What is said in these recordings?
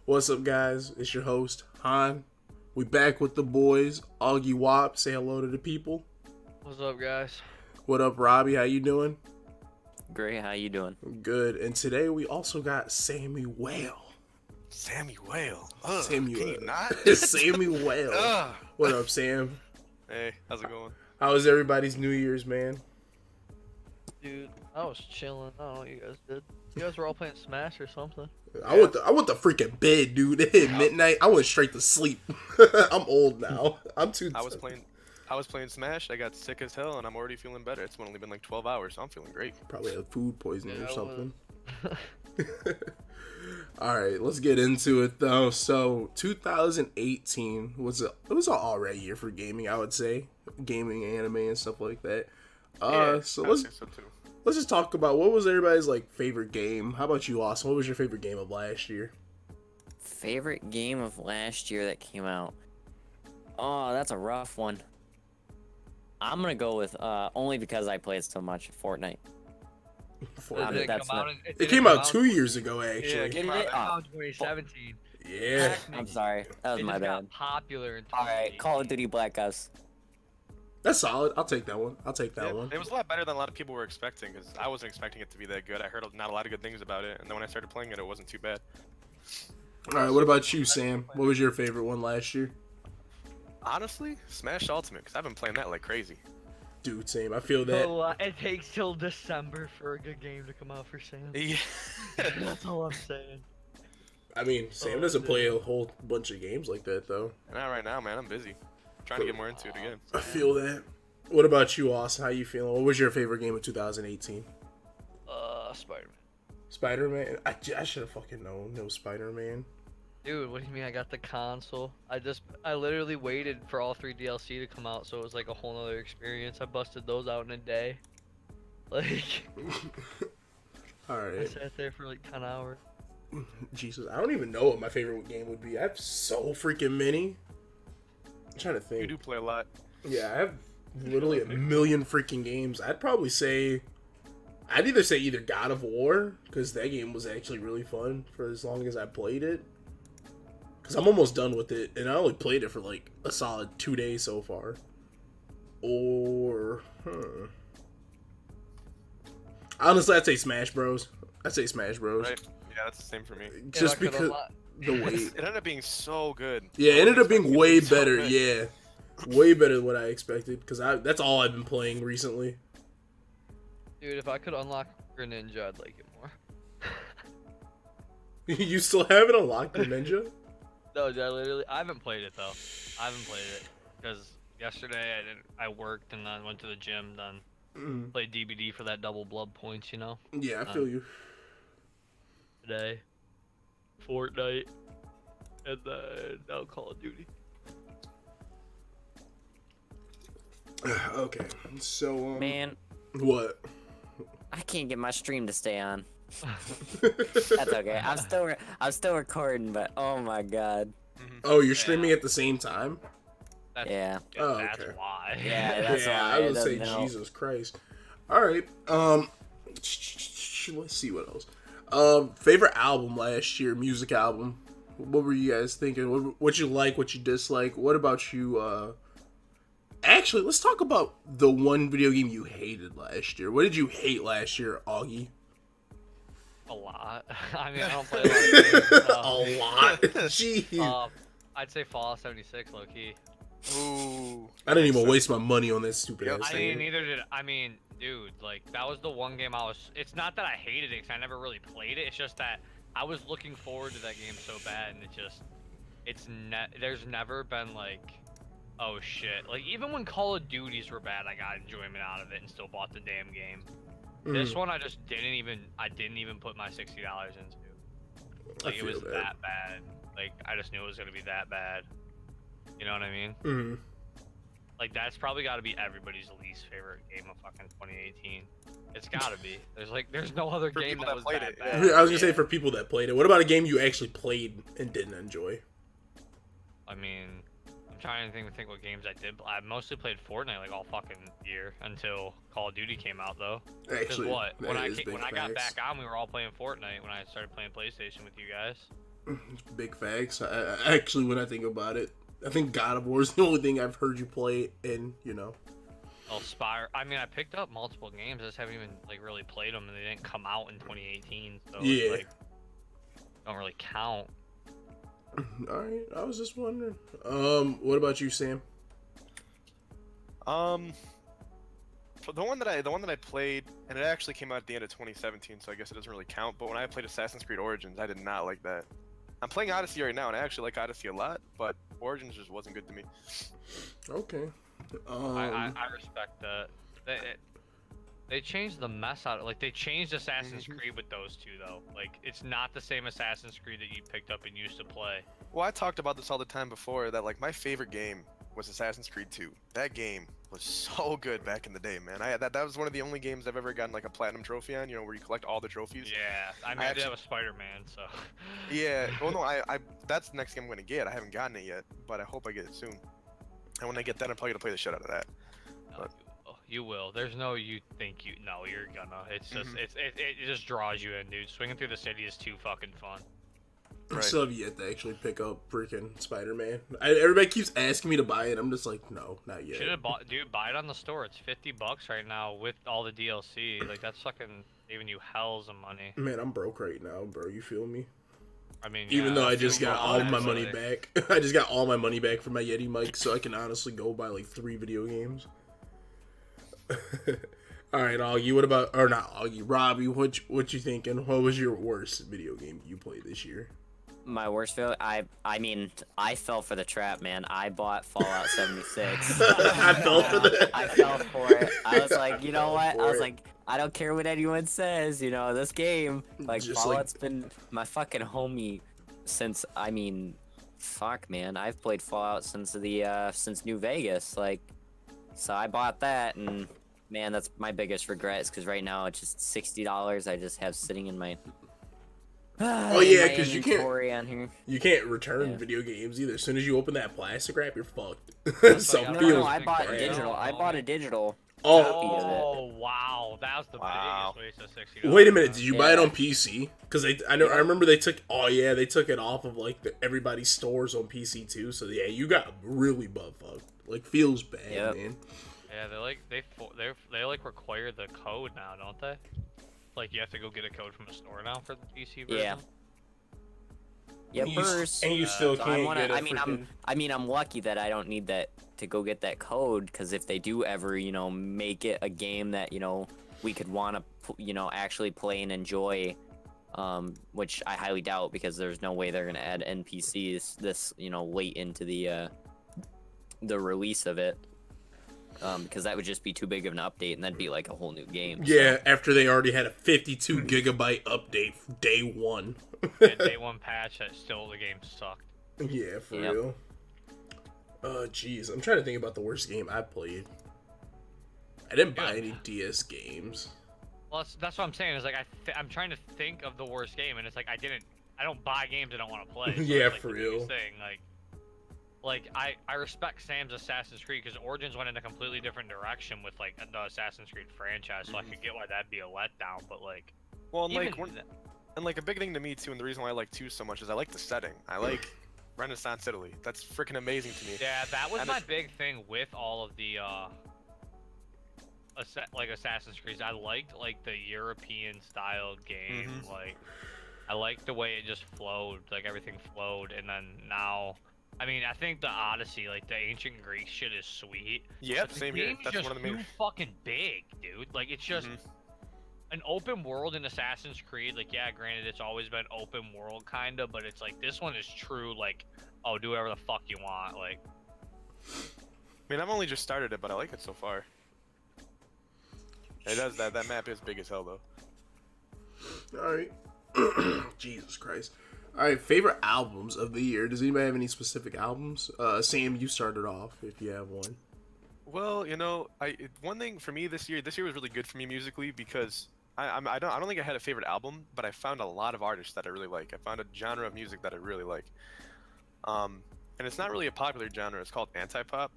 What's up, guys? It's your host, Han. We back with the boys, AwgieWap. Say hello to the people. What's up, guys? What up, Robbie? How you doing? Great, how you doing? Good. And today we also got Sammy Whale. Sammy Whale. Ugh, Sammy can Whale. you not? Sammy Whale. Ugh. What up, Sam? Hey, how's it going? How was everybody's New Year's, man? Dude, I was chilling. I don't know what you guys did. You guys were all playing Smash or something. I went to freaking bed, dude. It hit midnight. I went straight to sleep. I'm old now. I'm too. I was playing Smash. I got sick as hell, and I'm already feeling better. It's only been like 12 hours, so I'm feeling great. Probably had food poisoning Yeah, or I something. All right, let's get into it though. So 2018 was an alright year for gaming, I would say, gaming, anime, and stuff like that. So I would say so too. let's just talk about what was everybody's like favorite game. How about you, Austin? What was your favorite game of last year? Favorite game of last year that came out? Oh, that's a rough one. I'm gonna go with only because I played so much Fortnite. Fortnite. Did it that's come out? not- It came out 2 years ago, actually. Yeah, It came Did it? out in 2017. Yeah. I'm sorry, that was It my just got bad. popular in Alright, 2018. Call of Duty Black Ops. That's solid. I'll take that one. I'll take that Yeah, one. it was a lot better than a lot of people were expecting, because I wasn't expecting it to be that good. I heard not a lot of good things about it, and then when I started playing it, it wasn't too bad. All right, what about you, Sam? What was your favorite one last year? Honestly, Smash Ultimate, because I've been playing that like crazy. Dude, same. I feel that. So, it takes till December for a good game to come out for Sam. Yeah. That's all I'm saying. I mean, Sam doesn't play a whole bunch of games like that, though. Not right now, man. I'm busy. Trying to get more into it again. I feel that. What about you, Austin? How you feeling? What was your favorite game of 2018? Spider-Man. Spider-Man? I should have fucking known. No Spider-Man. Dude, what do you mean I got the console? I literally waited for all 3 DLC to come out, so it was like a whole nother experience. I busted those out in a day. Like, All I right. sat there for like 10 hours. Jesus, I don't even know what my favorite game would be. I have so freaking many. I'm trying to You think. do play a lot. Yeah, I have literally a million freaking games. I'd either say either God of War, because that game was actually really fun for as long as I played it. Because I'm almost done with it, and I only played it for like a solid 2 days so far. Or, honestly, I'd say Smash Bros. Right? Yeah, that's the same for me. Just Yeah, I could've because li- the weight. It ended up being so good. Yeah, it ended up being way So better. good. Yeah, way better than what I expected. Because that's all I've been playing recently. Dude, if I could unlock Greninja, I'd like it more. You still haven't unlocked the ninja? No, dude, I haven't played it though. I haven't played it because yesterday I worked and then went to the gym, then played DBD for that double blood points, you know. Yeah, I feel you. Today, Fortnite, and then now Call of Duty. Okay, so Man, what? I can't get my stream to stay on. That's okay. I'm still recording, but oh my god. Oh, you're streaming at the same time? That's, Yeah. Oh, that's okay. why. Yeah, that's Yeah, why I it would say doesn't help. Jesus Christ. All right. Let's see what else. Favorite album last year, music album. What were you guys thinking? What you like? What you dislike? What about you? Actually, let's talk about the one video game you hated last year. What did you hate last year, Augie? A lot. I mean, I don't play a lot of games. A lot. Jeez. I'd say Fallout 76, low key. Ooh. I didn't even waste my money on that stupid Yep. ass I thing. mean, neither did I. Mean, dude, like that was the one game I was. It's not that I hated it, 'cause I never really played it. It's just that I was looking forward to that game so bad, and there's never been like, oh shit. Like even when Call of Duties were bad, I got enjoyment out of it and still bought the damn game. This one I just didn't even put my $60 into. Like it was that bad. Like I just knew it was gonna be that bad. You know what I mean? Mm-hmm. Like that's probably got to be everybody's least favorite game of fucking 2018. It's got to be. There's no other For game people that that was played that it, bad. yeah. I was gonna say for people that played it. What about a game you actually played and didn't enjoy? I mean, I'm trying to think what games I did. I mostly played Fortnite like all fucking year until Call of Duty came out though. Because Actually, what? that When I is big got facts. back on, we were all playing Fortnite when I started playing PlayStation with you guys. Big facts. Actually, when I think about it, I think God of War is the only thing I've heard you play in, you know. Well, Spire. I mean, I picked up multiple games. I just haven't even like really played them, and they didn't come out in 2018, so Yeah. it's like don't really count. Alright, I was just wondering. What about you, Sam? For the one that I played, and it actually came out at the end of 2017, so I guess it doesn't really count. But when I played Assassin's Creed Origins, I did not like that. I'm playing Odyssey right now, and I actually like Odyssey a lot, but Origins just wasn't good to me. Okay. I respect that. They changed the mess out. Like they changed Assassin's Creed with those two though. Like it's not the same Assassin's Creed that you picked up and used to play. Well, I talked about this all the time before, that like my favorite game was Assassin's Creed 2. That game was so good back in the day, man. That was one of the only games I've ever gotten like a platinum trophy on, you know, where you collect all the trophies. Yeah, I mean, I did have a Spider-Man, so. Yeah, well, no, I that's the next game I'm gonna get. I haven't gotten it yet, but I hope I get it soon. And when I get that, I'm probably gonna play the shit out of that. But... You will. There's no you're gonna. It's just it just draws you in, dude. Swinging through the city is too fucking fun. I Right. still have yet to actually pick up freaking Spider-Man. Everybody keeps asking me to buy it. I'm just like, no, not yet. Should have bought, dude. Buy it on the store. It's $50 right now with all the DLC. Like that's fucking saving you hells of money. Man, I'm broke right now, bro. You feel me? I mean, Even though I just feel got you all on my it, money but- back. I just got all my money back from my Yeti mic, so I can honestly go buy like 3 video games. All right, Augie. What about, or not Augie, Robbie? What you thinking? What was your worst video game you played this year? My worst failure. I mean, I fell for the trap, man. I bought Fallout 76. I fell for that. I fell for it. I was like, you know what? for I was it. like, I don't care what anyone says. You know, this game, like Just Fallout's been my fucking homie since. I mean, fuck, man. I've played Fallout since since New Vegas. Like, so I bought that, and man, that's my biggest regret. Is because right now it's just $60. I just have sitting in my. Oh yeah, because because you can't on here. you can't return Yeah. video games either. As soon as you open that plastic wrap, you're fucked. so like, No, feels no, I bought bad. digital. I bought a digital. Oh, copy of it. Oh wow, that was the Wow. biggest waste of $60. wait a minute. Did you buy it Yeah. on PC? Because I remember they took. Oh yeah, they took it off of like everybody's stores on PC too. So yeah, you got really butt fucked. Like feels bad, Yep. man. Yeah, they like require the code now, don't they? Like you have to go get a code from a store now for the PC version. Yeah. Yeah, And you, burst. and you still So can't I wanna. get a I mean, I'm lucky that I don't need that to go get that code. Because if they do ever, make it a game that we could want to, actually play and enjoy, which I highly doubt because there's no way they're gonna add NPCs this, late into the release of it. Because that would just be too big of an update, and that'd be like a whole new game. Yeah, after they already had a 52 gigabyte update day one. And day one patch that still the game sucked. Yeah, for Yep. real. Jeez, I'm trying to think about the worst game I played. I didn't buy any DS games. Well, that's what I'm saying. Is like I'm trying to think of the worst game, and it's like I don't buy games I don't want to play. So Yeah, it's like for the biggest real. Thing like I respect Sam's Assassin's Creed because Origins went in a completely different direction with like the Assassin's Creed franchise, so I could get why that'd be a letdown. But like, Well, and even like a big thing to me too, and the reason why I like 2 so much is I like the setting. I like Renaissance Italy. That's freaking amazing to me. yeah, that was And my big thing with all of the Assassin's Creed. I liked like the European style game. Like I liked the way it just flowed, like everything flowed, and then now. I mean, I think the Odyssey, like the ancient Greek shit, is sweet. Yep, but the same here. game's That's just one of the main. too fucking big, dude. Like it's just an open world in Assassin's Creed. Like yeah, granted, it's always been open world kinda, but it's like this one is true. Like, oh, do whatever the fuck you want. Like, I mean, I've only just started it, but I like it so far. It does that. That map is big as hell, though. All right. Jesus Christ. All right, favorite albums of the year. Does anybody have any specific albums? Sam, you started off if you have one. Well, one thing for me this year was really good for me musically because I don't think I had a favorite album, but I found a lot of artists that I really like. I found a genre of music that I really like. And it's not really a popular genre. It's called anti-pop.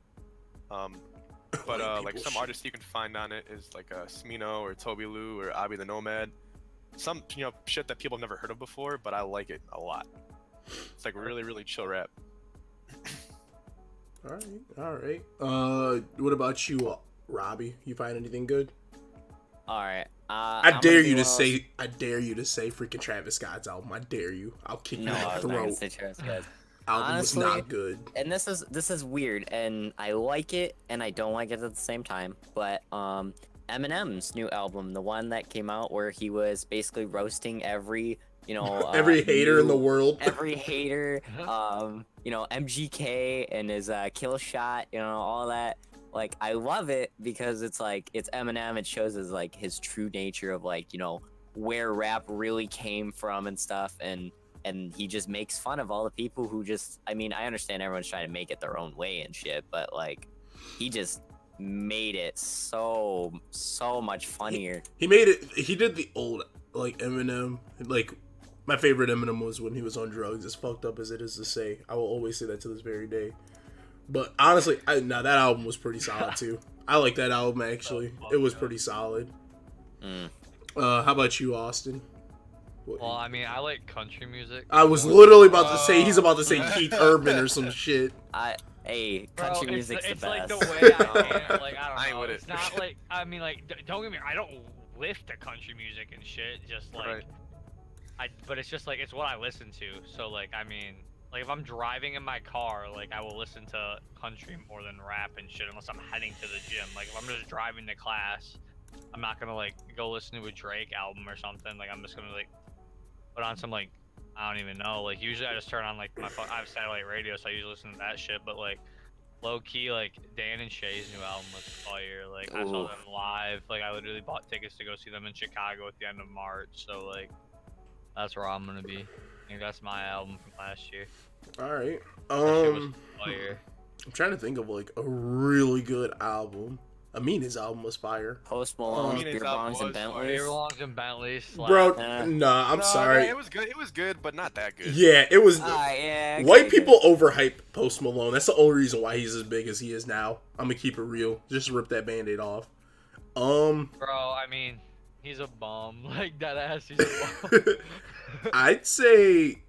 But like some artists you can find on it is like Smino or Toby Lou or Abi the Nomad. Some shit that people have never heard of before, but I like it a lot. It's like really, really chill rap. All right. What about you, Robbie? You find anything good? All right. I dare you to say freaking Travis Scott's album. I dare you. I'll kick you in No, I the was not gonna throat. say Travis Scott. Album Honestly, was not good. And this is weird, and I like it and I don't like it at the same time. But Eminem's new album, the one that came out where he was basically roasting every Every hater in the world. every hater, MGK and his kill shot, all that. Like, I love it because it's like, it's Eminem. It shows his true nature of where rap really came from and stuff. And he just makes fun of all the people who I understand everyone's trying to make it their own way and shit, but he just made it so much funnier. He did the old, Eminem, my favorite Eminem was when he was on drugs, as fucked up as it is to say. I will always say that to this very day. But honestly, that album was pretty solid too. I like that album actually. It was pretty solid. How about you, Austin? Well, I mean, I like country music. I was literally about to say he's about to say Keith Urban or some shit. Country music's the best. It's like the way I can't, I don't know. It's not don't get me. I don't lift to country music and shit. Just but it's just it's what I listen to. So if I'm driving in my car, I will listen to country more than rap and shit unless I'm heading to the gym. If I'm just driving to class, I'm not gonna go listen to a Drake album or something. I'm just gonna put on some I don't even know. Usually I just turn on my phone. I have satellite radio, so I usually listen to that shit. But low key, Dan and Shay's new album was fire. I saw them live. I literally bought tickets to go see them in Chicago at the end of March. So that's where I'm gonna be. I think that's my album from last year. All right. That shit was fire. I'm trying to think of a really good album. His album was fire. Post Malone's Beer Bongs and Bentleys. Beer Bongs and Bentleys. Bro, I'm sorry. It was good, but not that good. Yeah, it was. White people good. overhype Post Malone. That's the only reason why he's as big as he is now. I'm gonna keep it real. Just rip that Band-Aid off. Bro, he's a bum. That ass, he's a bum. I'd say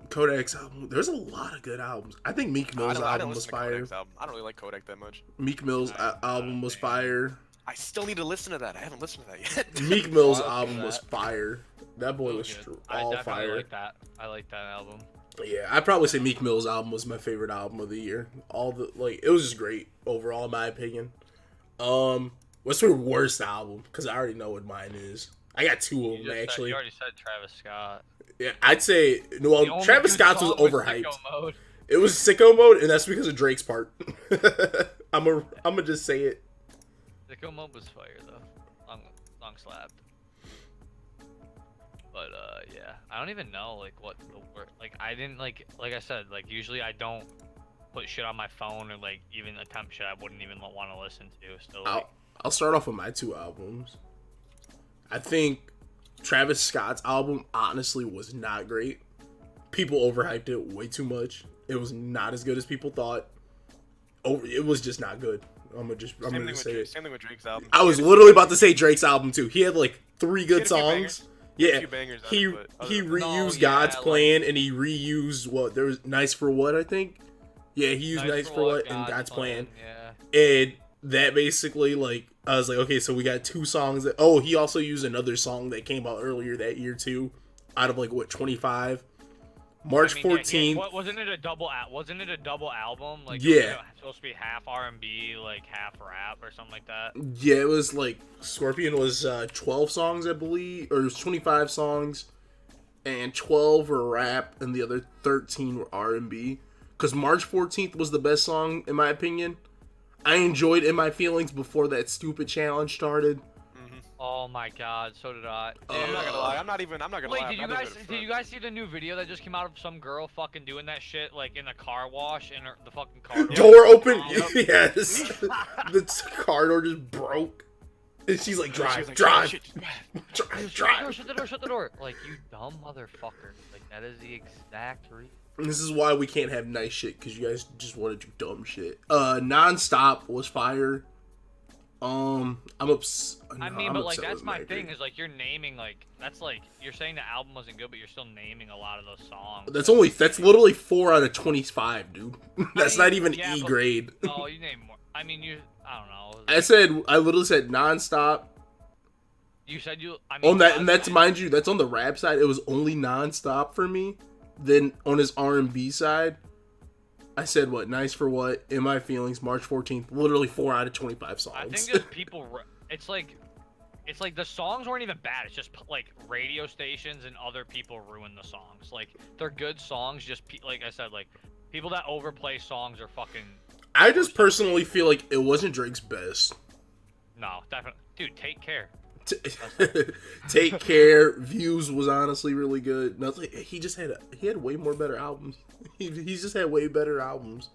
Kodak's album. There's a lot of good albums. I think Meek Mill's album was fire. I don't really like Kodak that much. Meek Mill's album was fire. I still need to listen to that. I haven't listened to that yet. Meek Mill's album was fire. That boy was all I fire. like that. I like that album. Yeah, I'd probably say Meek Mill's album was my favorite album of the year. It was just great overall, in my opinion. What's your worst album? Because I already know what mine is. I got two of them actually. You already said Travis Scott. Yeah, I'd say Travis Scott's was overhyped. It was Sicko Mode, and that's because of Drake's part. I'm gonna just say it. Sicko Mode was fire though. Long slapped. But yeah, I don't even know what the word. I didn't like I said, usually I don't put shit on my phone or even attempt shit I wouldn't even want to listen to. So I'll start off with my two albums. I think Travis Scott's album honestly was not great. People overhyped it way too much. It was not as good as people thought. It was just not good. I'm gonna say it. Same thing with Drake's album. I was literally about to say Drake's album too. He had 3 good songs. Yeah, he reused God's Plan and he reused there was Nice for What, I think. Yeah, he used Nice for What and God's Plan. Yeah. And that basically I was like, okay, so we got 2 songs he also used another song that came out earlier that year too, out of 25. March 14th. Yeah, wasn't it a double album? Yeah. Supposed to be half R&B, half rap or something like that. Yeah, it was Scorpion was 12 songs, I believe, or it was 25 songs, and 12 were rap, and the other 13 were R&B. Because March 14th was the best song, in my opinion. I enjoyed In My Feelings before that stupid challenge started. Oh my god, so did I. I'm not gonna lie. I'm not gonna Wait, lie. did you guys see the new video that just came out of some girl fucking doing that shit in a car wash and the fucking car door open? Yes. The car door just broke. And she's like, drive. Shut the door. You dumb motherfucker. That is the exact reason. And this is why we can't have nice shit, because you guys just want to do dumb shit. Nonstop was fire. I'm upset. I mean, but like that's my thing is like you're naming like that's like you're saying the album wasn't good, but you're still naming a lot of those songs. That's literally 4 out of 25, dude. That's not even E grade. Oh, you name more. I mean, I don't know. I literally said nonstop. You said you. I mean, On that, and that's mind you, that's on the rap side. It was only nonstop for me. Then on his R&B side, I said what? Nice for what? In My Feelings, March 14th. Literally 4 out of 25 songs. I think just people. It's like the songs weren't even bad. It's just like radio stations and other people ruin the songs. Like they're good songs. Just like I said, like people that overplay songs are fucking. I just personally feel like it wasn't Drake's best. No, definitely, dude. Take Care. Take Care. Views was honestly really good. Nothing. He had way more better albums. He just had way better albums,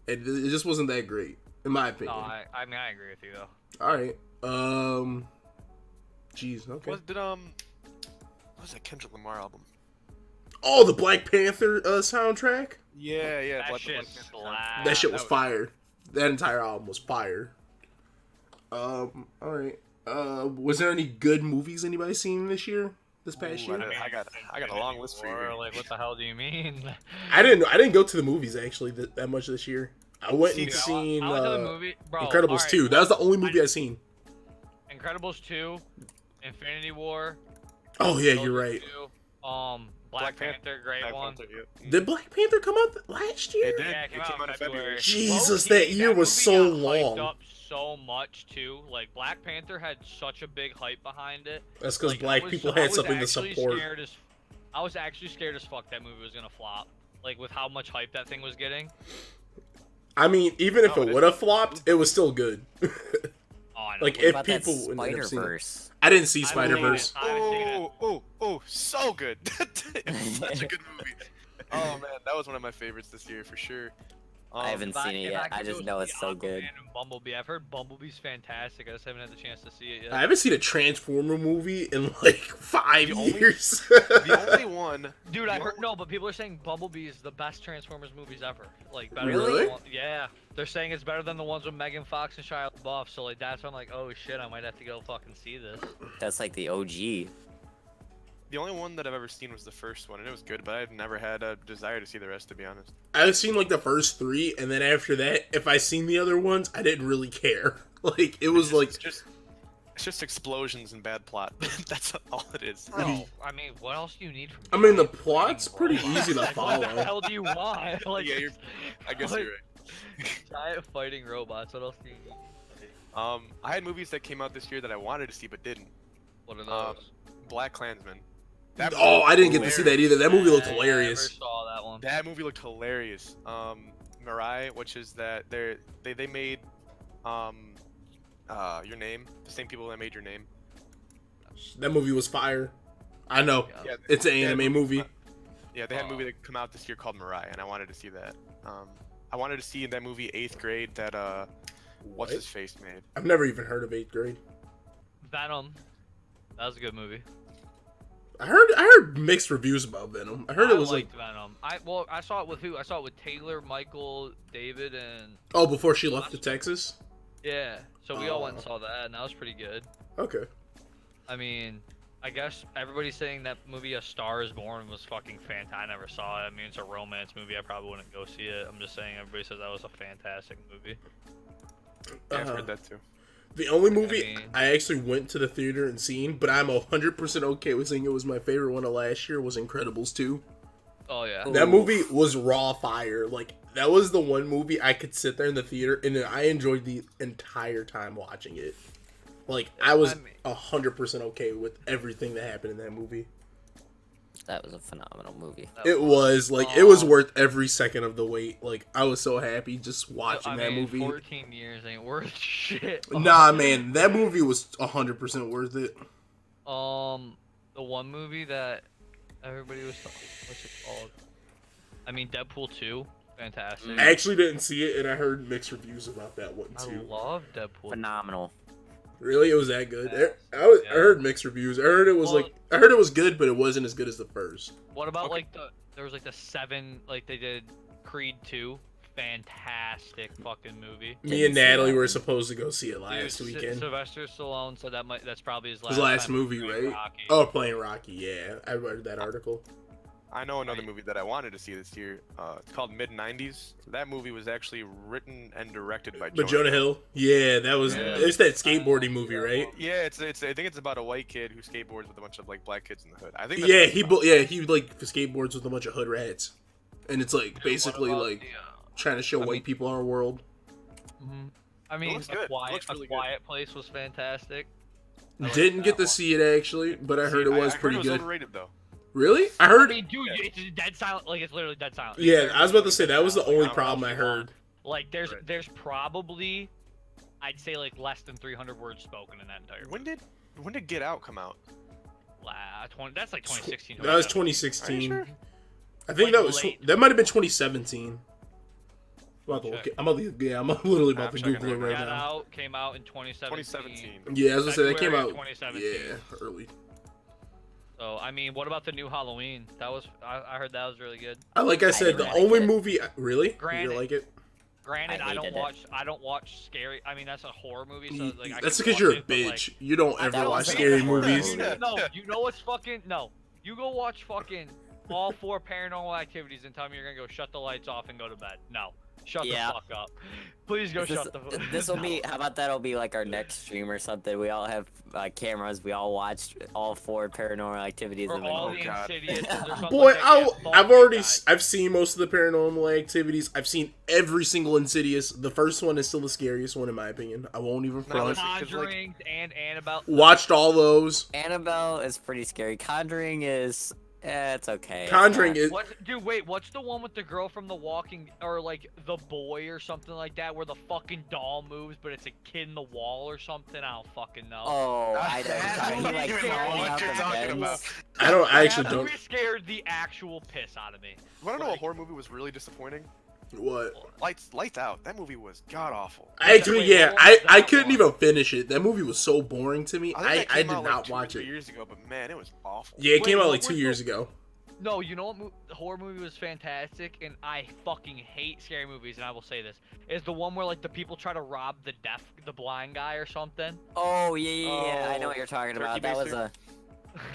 and it just wasn't that great in my opinion. No, I mean I agree with you though. All right. Jeez. Okay. What was that Kendrick Lamar album? Oh, the Black Panther soundtrack. Yeah. That shit was fire. That entire album was fire. All right. Was there any good movies anybody seen this past year? I got a long list for you. Like, what the hell do you mean? I didn't go to the movies actually that much this year. I went and seen I went to the movie, bro, Incredibles 2. That was the only movie I seen. Incredibles 2, Infinity War. Oh yeah, you're right. 2, Black Panther, great one. Did Black Panther come out last year? It did. Yeah, It came out in February. Jesus, that year was so long. Hyped up so much too. Like Black Panther had such a big hype behind it. That's because black people had something to support. I was actually scared as fuck that movie was gonna flop. Like with how much hype that thing was getting. I mean, even if it would have flopped, it was still good. Oh, I know. Like if people wouldn't have seen it. I didn't see Spider-Verse. Oh, so good. It was such a good movie. Oh man, that was one of my favorites this year for sure. I haven't seen it yet. I just know it's so good. Bumblebee. I've heard Bumblebee's fantastic. I just haven't had the chance to see it yet. I haven't seen a Transformer movie in like 5 years. The only one. Dude, I heard no, but people are saying Bumblebee is the best Transformers movies ever. Like better Really? than the one, yeah. They're saying it's better than the ones with Megan Fox and Shia LaBeouf. So like that's when I'm like, oh shit, I might have to go fucking see this. That's like the OG. The only one that I've ever seen was the first one, and it was good, but I've never had a desire to see the rest, to be honest. I've seen like the first 3, and then after that, if I seen the other ones, I didn't really care. Like it was like it's just explosions and bad plot. That's all it is. Bro, I mean, what else do you need from me? I mean, the plot's pretty easy to Like, follow. what the hell do you want? Like, Yeah, I guess you're right. Giant fighting robots. What else do you need? I had movies that came out this year that I wanted to see but didn't. What are those? Black Klansman. Oh, I didn't get to see that either. That movie looked I hilarious. never saw that one. That movie looked hilarious. Mirai, which is that they made Your Name, the same people that made Your Name. That movie was fire. I know. Yeah, It's an anime movie. Yeah, they had a movie that come out this year called Mirai, and I wanted to see that. I wanted to see that movie 8th Grade that what's his face made. I've never even heard of 8th Grade. Venom. That was a good movie. I heard mixed reviews about Venom. I heard it was like Venom. I saw it with who? I saw it with Taylor, Michael, David, and before she left to Texas. yeah. So we all went and saw that, and that was pretty good. Okay. I mean, I guess everybody's saying that movie A Star Is Born was fucking fantastic. I never saw it. I mean, it's a romance movie. I probably wouldn't go see it. I'm just saying everybody says that was a fantastic movie. Yeah, I've heard that too. The only movie I actually went to the theater and seen, but I'm 100% okay with saying it was my favorite one of last year, was Incredibles 2. Oh yeah. That movie was raw fire. Like, that was the one movie I could sit there in the theater and I enjoyed the entire time watching it. Like, I was 100% okay with everything that happened in that movie. That was a phenomenal movie. It was, like, it was worth every second of the wait. Like, I was so happy just watching that movie. 14 years ain't worth shit. Nah, man, that movie was 100% worth it. The one movie that everybody was talking, what's it called? I mean, Deadpool 2, fantastic. I actually didn't see it, and I heard mixed reviews about that one, too. I love Deadpool. Phenomenal. Really? It was that good? I heard mixed reviews. I heard it was I heard it was good, but it wasn't as good as the first. What about there was like the 7, like they did Creed 2, fantastic fucking movie. Me and Didn't see Natalie that were one. supposed to go see it last Dude, weekend. Sylvester Stallone said that's probably his His last last time movie, playing right? Rocky. Oh, playing Rocky. Yeah, I read that article. I know another movie that I wanted to see this year. It's called Mid-90s. That movie was actually written and directed by But Jonah Hill. Yeah, that was. Yeah. It's that skateboarding movie, right? Yeah, it's. I think it's about a white kid who skateboards with a bunch of like black kids in the hood. I think. Yeah, he like skateboards with a bunch of hood rats, and it's like basically What about like the, trying to show I white mean- people our world. I mean, looks good. Looks really a Quiet Place was fantastic. I like Didn't that get to one. see it actually, but I heard it was pretty good. Overrated though. Really? I I heard. mean, dude, it's dead silent. Like, it's literally dead silent. Yeah, I was about to say that was the only Like, problem I how heard. Like, Right. there's probably, I'd say, like, less than 300 words spoken in that entire. When did Get Out come out? That's like 2016. That was 2017. 2016. Are you sure? I think Like, that was late. that might have been 2017. I'm about to look Check. it- I'm literally about I'm to checking Google it right right Get now. Out came out in 2017. 2017. Yeah, I was gonna say that came February out. of 2017. Yeah, early. So, I mean, what about the new Halloween? That was, I heard that was really good. Like I said, the didn't only like it. movie really. Granted- You like it? Granted, I I don't hated it. watch scary. I mean, that's a horror movie, so like I That's can because watch you're a it, but, like, bitch. You don't That ever watch wasn't scary a horror movies. movie. No, you know what's fucking no. You go watch fucking all 4 Paranormal Activities and tell me you're gonna go shut the lights off and go to bed. No, shut Yeah. the fuck up. Please go shut the. fuck. This will be. How about that'll be like our next stream or something? We all have cameras. We all watched all 4 Paranormal Activities. Or and then all go- the God. Insidious or something Boy, like that. Yeah, fuck I've you already guys. I've seen most of the Paranormal Activities. I've seen every single Insidious. The first one is still the scariest one in my opinion. I won't even front. listen, 'cause, like- Conjuring and Annabelle. Watched all those. Annabelle is pretty scary. Conjuring is. It's okay. It's Conjuring not- is. Dude, wait, what's the one with the girl from The Walking, or like The Boy or something like that, where the fucking doll moves, but it's a kid in the wall or something? I don't fucking know. Oh, I I don't. He like don't know crawling what out you're the talking vents. about. I actually That don't. movie scared the actual piss out of me. You wanna know a Like- horror movie was really disappointing? What? Lights Out. That movie was god awful. Actually, Wait, yeah, what was I that couldn't one? even finish it. That movie was so boring to me. I think I that came did out, not like 2 or watch 3 it. years ago, but man, it was awful. Yeah, it came Wait, out what like was 2 years ago. No, you know what horror movie was fantastic, and I fucking hate scary movies, and I will say this, is the one where like the people try to rob the blind guy or something. Oh yeah. I know Oh, what you're talking Turkey about. That was Baster? a.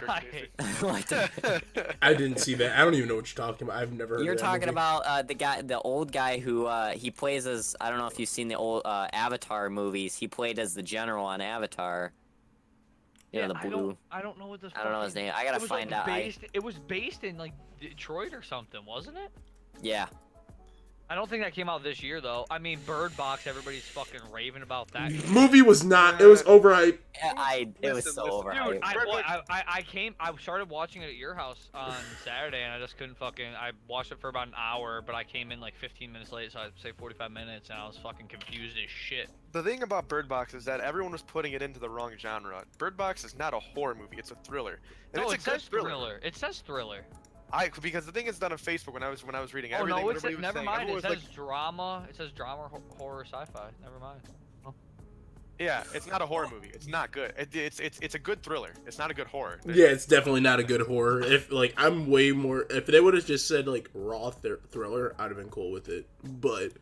I hate What the- I didn't see that. I don't even know what you're talking about. I've never heard You're of that talking movie. about the old guy who he plays as. I don't know if you've seen the old Avatar movies. He played as the general on Avatar. You know, the blue. I don't know what this. I don't know his fucking- name. I gotta it was, find like, out. It was based in like Detroit or something, wasn't it? Yeah. I don't think that came out this year though. I mean, Bird Box, everybody's fucking raving about that. Movie was not. It was overhyped. It was Listen, so listen, overhyped. Dude, I started watching it at your house on Saturday, and I just couldn't fucking. I watched it for about an hour, but I came in like 15 minutes late, so I'd say 45 minutes, and I was fucking confused as shit. The thing about Bird Box is that everyone was putting it into the wrong genre. Bird Box is not a horror movie; it's a thriller, and No, it's it a good says thriller. thriller. It says thriller. Because the thing is done on Facebook when I was reading Oh everything. no, everybody was never saying, mind. everyone It was says like, drama. It says drama, horror, sci-fi. Never mind. yeah, it's not a horror movie. It's not good. It's a good thriller. It's not a good horror. Yeah, it's definitely not a good horror. If like I'm way more. If they would have just said like raw thriller, I'd have been cool with it. But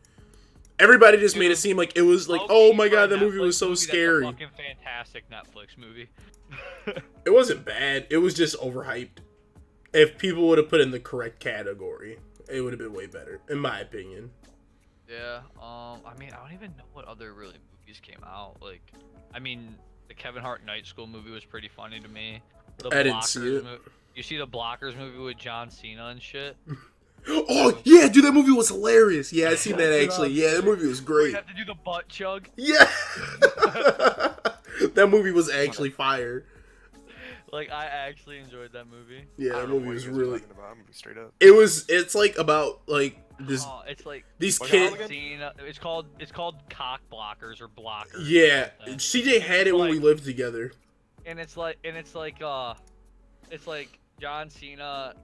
everybody just made it seem like it was like, Low-key oh my for a god, that movie Netflix was so that's a scary. fucking fantastic Netflix movie. It wasn't bad. It was just overhyped. If people would have put in the correct category, it would have been way better, in my opinion. Yeah. I mean, I don't even know what other really movies came out. Like, I mean, the Kevin Hart Night School movie was pretty funny to me. The I didn't see it. You see the Blockers movie with John Cena and shit? Oh yeah, dude, that movie was hilarious. Yeah, I seen that actually. Yeah, that movie was Where you great. have to do the butt chug. Yeah, that movie was actually fire. Like, I actually enjoyed that movie. Yeah, I that don't know movie what was you guys are really. talking about. I'm gonna be straight up. It's like about like this Oh, it's like these What's kids. it called again? Cena. It's called Cock Blockers or Blockers. or Yeah, something. CJ had it when we lived together. And it's like John Cena.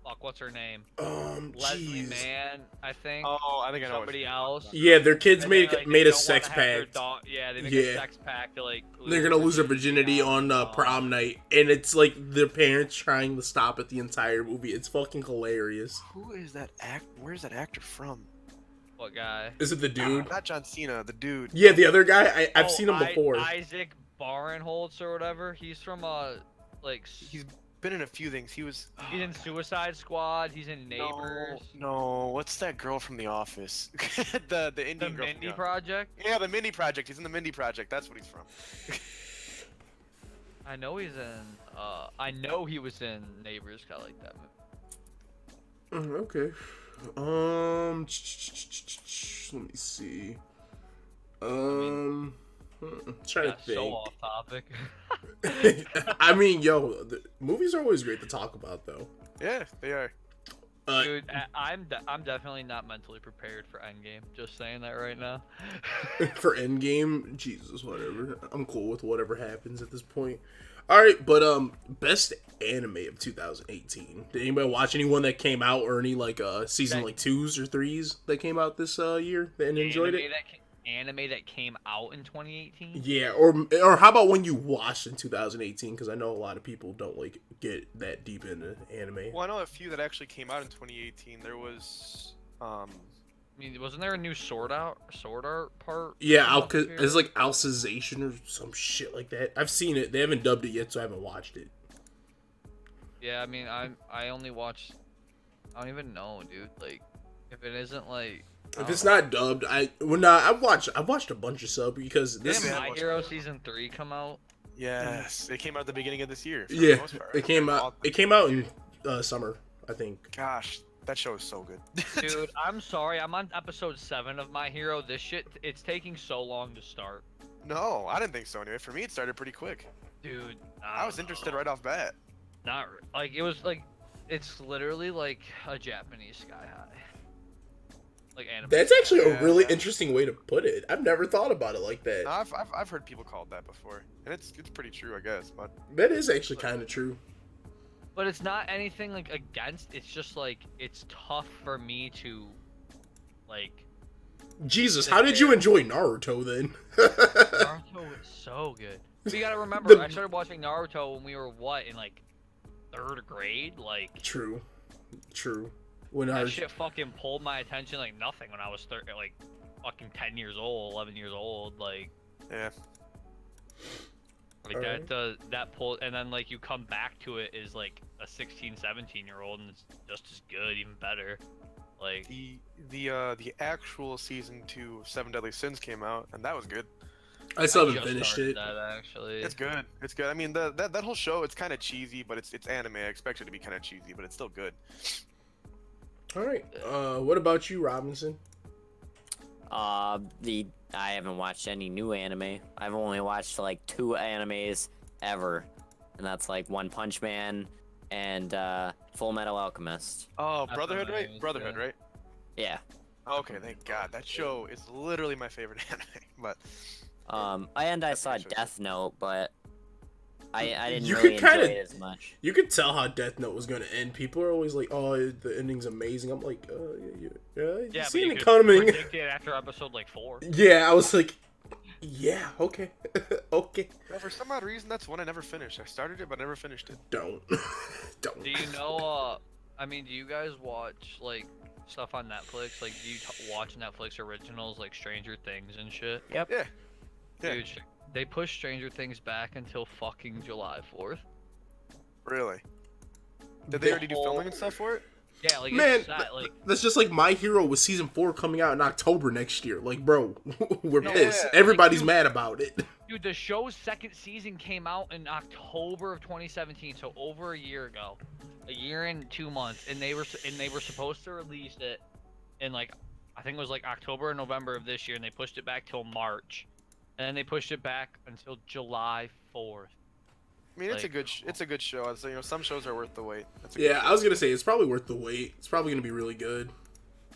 Fuck, what's her name? Leslie Jeez. Mann, I think. Oh, I think I know. what Somebody you're else. Yeah, their kids And made then, like, made they a don't sex wanna have their pact. they make Yeah. a sex pact to like. They're gonna lose their virginity on prom night, and it's like their parents trying to stop it the entire movie. It's fucking hilarious. Who is that act? Where's that actor from? What guy? Is it the dude? Not John Cena, the dude. Yeah, the other guy. I've seen him before. Isaac Barinholtz or whatever. He's from like He's been in a few things. He's in Suicide Squad. He's in Neighbors. No, what's that girl from The Office? the indie The girl. Mindy Project. Yeah, the Mindy Project. He's in the Mindy Project. That's what he's from. I know he's in. I know he was in Neighbors. Kind of like that movie. Okay. Let me see. Trying to think. So off topic. I mean, yo, the movies are always great to talk about, though. Yeah, they are. Dude, I'm definitely not mentally prepared for Endgame. Just saying that right now. For Endgame, Jesus, whatever. I'm cool with whatever happens at this point. All right, but best anime of 2018. Did anybody watch anyone that came out, or any like season like 2s or 3s that came out this year and enjoyed it? Anime that came out in 2018? Yeah, or how about when you watched in 2018? Because I know a lot of people don't like get that deep into anime. Well, I know a few that actually came out in 2018. There was, I mean, wasn't there a new Sword Art part? Yeah, it's like Alcization or some shit like that. I've seen it. They haven't dubbed it yet, so I haven't watched it. Yeah, I mean, I only watched. I don't even know, dude. Like, if it isn't like. If it's not dubbed, I've watched a bunch of sub because this Didn't is My Hero Season 3 come out? yes, it came out at the beginning of this year. For yeah, the most part. it came out. It came out in summer, I think. Gosh, that show is so good. Dude, I'm sorry. I'm on episode 7 of My Hero. This shit, it's taking so long to start. No, I didn't think so. Anyway, for me, it started pretty quick. Dude, I was interested right off bat. Not like it was like, it's literally like a Japanese Sky High. Like anime. That's actually a really interesting way to put it. I've never thought about it like that. No, I've heard people called that before, and it's pretty true, I guess. But That is actually kind of true. But it's not anything like against. It's just like it's tough for me to, like. Jesus, how did you enjoy Naruto then? Naruto was so good. But you gotta remember, I started watching Naruto when we were in like 3rd grade, like. True. When that shit fucking pulled my attention like nothing when I was like fucking 10 years old, 11 years old, like. yeah. Like that pull, and then like you come back to it as like a 16, 17-year-old, and it's just as good, even better. Like The actual season 2 of 7 Deadly Sins came out, and that was good. I still haven't just finished started it. That, actually. It's good. It's good. I mean, that whole show, it's kind of cheesy, but it's anime. I expect it to be kind of cheesy, but it's still good. All right. What about you, Robinson? I haven't watched any new anime. I've only watched like 2 animes ever, and that's like One Punch Man and Full Metal Alchemist. Oh, That's Brotherhood, right? amazing. Brotherhood, right? Yeah. Okay, thank God. That show is literally my favorite anime. But I saw Death Note, but I didn't You really could enjoy it as much. You could tell how Death Note was going to end. People are always like, "Oh, the ending's amazing." I'm like, Yeah, seen but it you coming." could predict it after episode like 4. Yeah, I was like, "Yeah, okay, okay." yeah, for some odd reason, that's one I never finished. I started it, but never finished it. Don't. Do you know? I mean, do you guys watch like stuff on Netflix? Like, do you watch Netflix originals like Stranger Things and shit? Yep. Yeah. Yeah. Dude, they pushed Stranger Things back until fucking July 4th. Really? Did they already do filming and stuff for it? Yeah, like Man, it's set, like that's just like My Hero with season 4 coming out in October next year. Like, bro, we're No, pissed. yeah. Everybody's Like, mad about it. dude, the show's 2nd season came out in October of 2017, so over a year ago, a year and 2 months, and they were supposed to release it in like I think it was like October or November of this year, and they pushed it back till March, and then they pushed it back until July 4th. I mean, it's Like- a good show. I'd say, you know, some shows are worth the wait. That's a good Yeah, show. I was gonna say it's probably worth the wait. It's probably gonna be really good.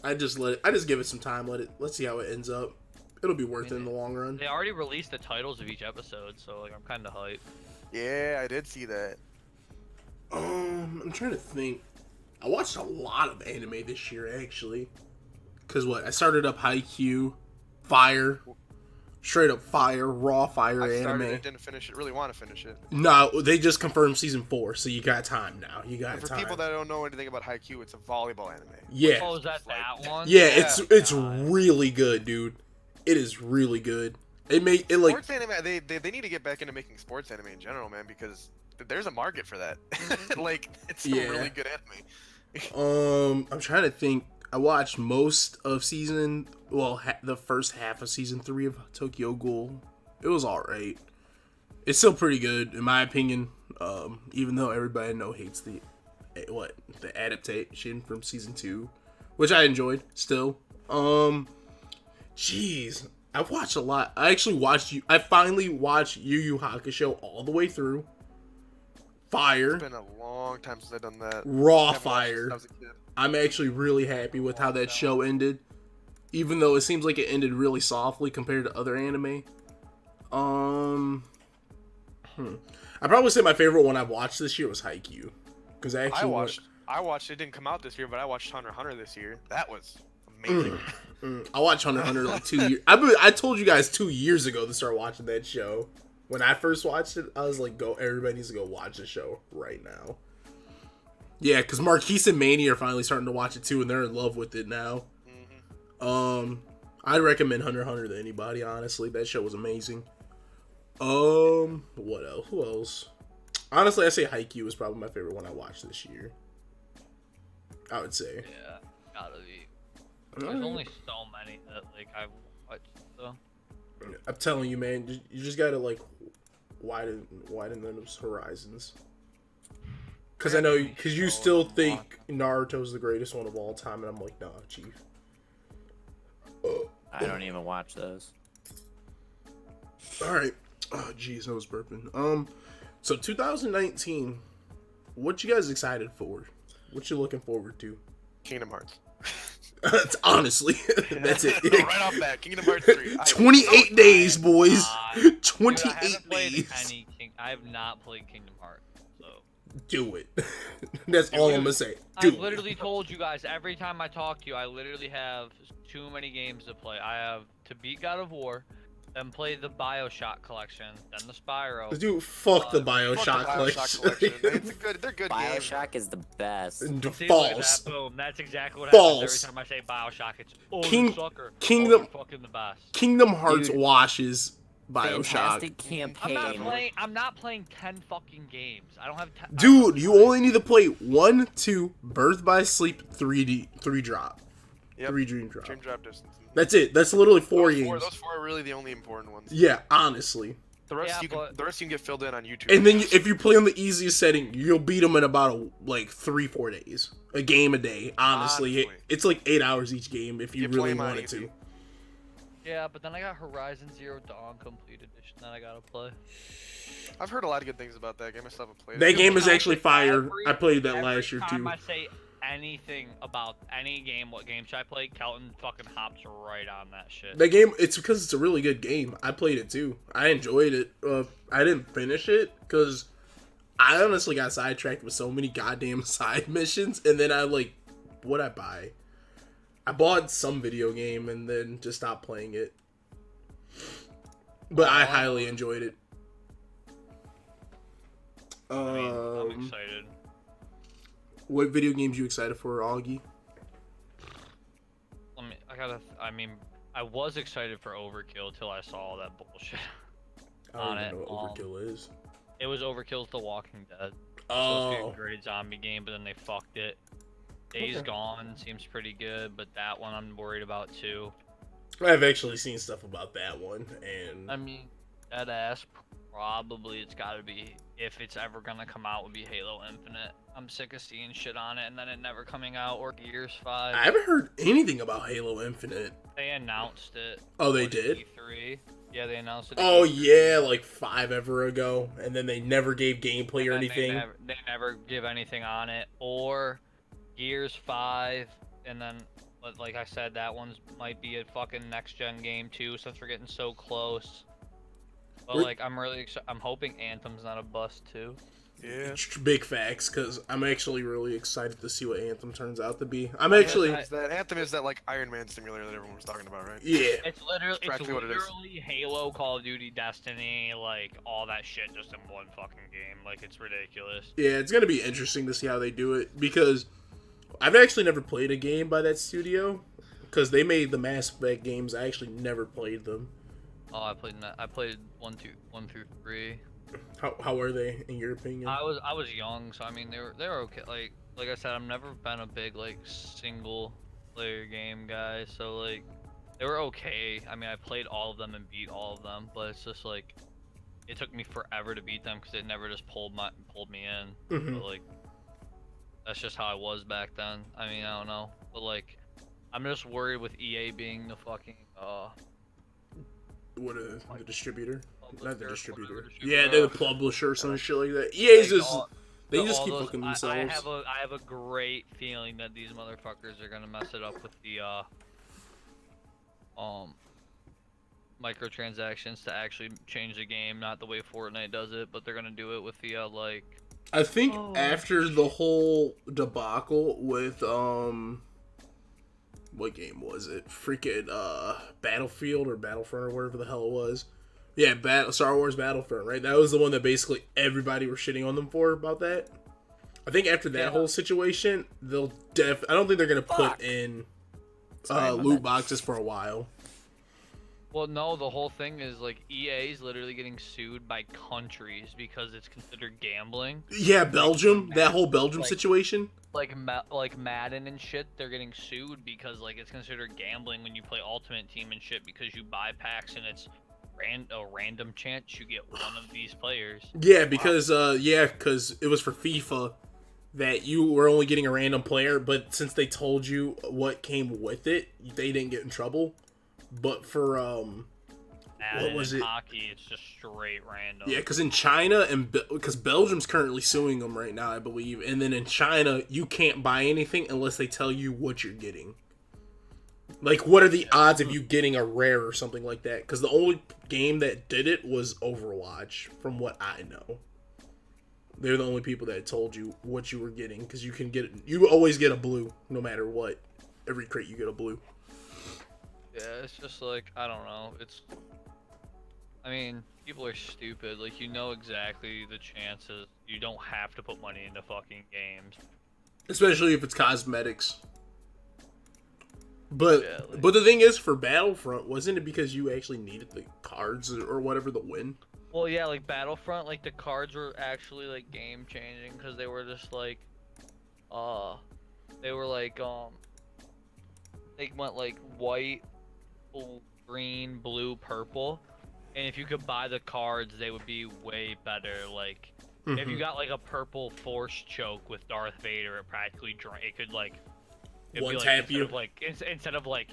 I just give it some time. Let's see how it ends up. It'll be worth it in the long run. They already released the titles of each episode, so like I'm kind of hyped. Yeah, I did see that. I'm trying to think. I watched a lot of anime this year, actually. Cause I started up Haikyuu, Fire, straight up fire, raw fire I started anime. it, didn't finish it. Really want to finish it. No, they just confirmed season 4, so you got time now. You got And for time. people that don't know anything about Haikyuu, it's a volleyball anime. Yeah. Oh, is that one? Yeah, Yeah. it's really good, dude. It is really good. It like Sports anime, they need to get back into making sports anime in general, man, because there's a market for that. Like, it's some really good anime. I'm trying to think. I watched most of the first half of season 3 of Tokyo Ghoul. It was alright. It's still pretty good, in my opinion. Even though everybody I know hates the adaptation from season 2, which I enjoyed still. Jeez, I've watched a lot. I finally watched Yu Yu Hakusho all the way through. Fire. It's been a long time since I've done that. Raw I haven't watched fire. since I was a kid. I'm actually really happy with how that show ended. Even though it seems like it ended really softly compared to other anime. I'd probably say my favorite one I've watched this year was Haikyuu. Because I watched it didn't come out this year, but I watched Hunter x Hunter this year. That was amazing. I watched Hunter x Hunter like 2 years. I told you guys 2 years ago to start watching that show. When I first watched it, I was like, everybody needs to go watch the show right now. Yeah, because Marquise and Manny are finally starting to watch it too, and they're in love with it now. I'd recommend Hunter x Hunter to anybody, honestly. That show was amazing. What else? Who else? Honestly, I say Haikyuu was probably my favorite one I watched this year. I would say. Yeah, gotta be. There's only so many that like I've watched, so. I'm telling you, man, you just gotta like widen those horizons. Because I know, you still think Naruto's the greatest one of all time, and I'm like, nah, chief. I don't even watch those. All right. Oh, jeez, I was burping. So 2019, what you guys excited for? What you looking forward to? Kingdom Hearts. Honestly, that's it. Right off bat, Kingdom Hearts 3. 28 days, boys. 28 Dude, I haven't played days. I have not played Kingdom Hearts, so. Do it. That's all I'm gonna say. I literally told you guys every time I talk to you, I literally have too many games to play. I have to beat God of War, then play the BioShock collection, then the Spyro. Dude, fuck the BioShock collection. They're good games. BioShock is the best. See, look at False. that, boom. That's exactly what False. happens every time I say BioShock. It's sucker. Kingdom- you're fucking the best. Kingdom Hearts Dude. washes BioShock. Fantastic campaign. I'm not playing 10 fucking games. I don't have 10. Dude, you only need to play 1, 2, Birth by Sleep, 3 drop. Yep. 3 Dream Drop. Dream Drop Distance. That's it. That's literally 4 games. Those four are really the only important ones. Yeah, honestly. The rest, Yeah, the rest you can get filled in on YouTube. And then if you play on the easiest setting, you'll beat them in about 3-4 days. A game a day, honestly. It's like 8 hours each game if you really wanted to. Yeah, but then I got Horizon Zero Dawn Complete Edition that I gotta play. I've heard a lot of good things about that game. I still haven't played That it. game is actually fire. I played that last year Every time too. I say anything about any game, what game should I play, Kelton fucking hops right on that shit. That game, it's because it's a really good game. I played it too. I enjoyed it. I didn't finish it because I honestly got sidetracked with so many goddamn side missions, and then what'd I buy? I bought some video game and then just stopped playing it. But I highly enjoyed it. I'm excited. What video games you excited for, Augie? I was excited for Overkill till I saw all that bullshit I on don't it. even know what Overkill is. It was Overkill's The Walking Dead. Supposed to be Oh, a great zombie game, but then they fucked it. Days Gone seems pretty good, but that one I'm worried about too. I've actually seen stuff about that one, and I mean, that ass probably it's gotta be, if it's ever gonna come out, would be Halo Infinite. I'm sick of seeing shit on it and then it never coming out, or Gears 5. I haven't heard anything about Halo Infinite. They announced it. Oh, they at did? E3. Yeah, they announced it. at Oh E3. yeah, like 5 ever ago, and then they never gave gameplay or And then anything. They never give anything on it, or Gears 5, and then, like I said, that one's might be a fucking next gen game too, since we're getting so close. But We're- like, I'm really I'm hoping Anthem's not a bust too. Yeah. Big facts, because I'm actually really excited to see what Anthem turns out to be. I'm actually... That Anthem is that like Iron Man simulator that everyone was talking about, right? Yeah. It's literally, Practically what it is. Halo, Call of Duty, Destiny, like all that shit just in one fucking game. Like it's ridiculous. Yeah, it's going to be interesting to see how they do it, because I've actually never played a game by that studio, because they made the Mass Effect games. I actually never played them. Oh, I played 1 through 3. How are they, in your opinion? I was young, so I mean they were okay. Like I said, I've never been a big like single player game guy, so like they were okay. I mean I played all of them and beat all of them, but it's just like it took me forever to beat them because it never just pulled me in. Mhm. But like that's just how I was back then. I mean I don't know, but like I'm just worried with EA being the fucking The distributor? Not the distributor. publisher, Yeah, they're the publisher or some shit like that. EA's like, just... They just all keep those- fucking I themselves. have a great feeling that these motherfuckers are gonna mess it up with the microtransactions to actually change the game, not the way Fortnite does it, but they're gonna do it with the like. I think Oh, after the whole debacle with what game was it? Freaking Battlefield or Battlefront or whatever the hell it was. Yeah, Star Wars Battlefront, right? That was the one that basically everybody were shitting on them for about that. I think after that whole situation, they'll I don't think they're gonna put in loot boxes for a while. Well, no, the whole thing is like EA is literally getting sued by countries because it's considered gambling. Yeah, Belgium, that whole Belgium situation. Like Madden and shit, they're getting sued because like it's considered gambling when you play Ultimate Team and shit because you buy packs and it's a random chance you get one of these players. Yeah, because because it was for FIFA that you were only getting a random player, but since they told you what came with it, they didn't get in trouble. But for what was it? Hockey, it's just straight random. Yeah, because in China and because Belgium's currently suing them right now, I believe, and then in China you can't buy anything unless they tell you what you're getting. Like, what are the odds of you getting a rare or something like that? Because the only game that did it was Overwatch, from what I know. They're the only people that told you what you were getting, because you can get it. You always get a blue, no matter what. Every crate you get a blue. Yeah, it's just like, I don't know. I mean, people are stupid. Like, you know exactly the chances. You don't have to put money into fucking games. Especially if it's cosmetics. But Yeah, like- but the thing is, for Battlefront, wasn't it because you actually needed the cards or whatever to win? Well, yeah, like Battlefront, like the cards were actually like game changing because they were just like, they were like they went like white, green, blue, purple, and if you could buy the cards, they would be way better. Like, if you got like a purple Force choke with Darth Vader, it practically it could like. It'd One be, like, tap you. Instead of like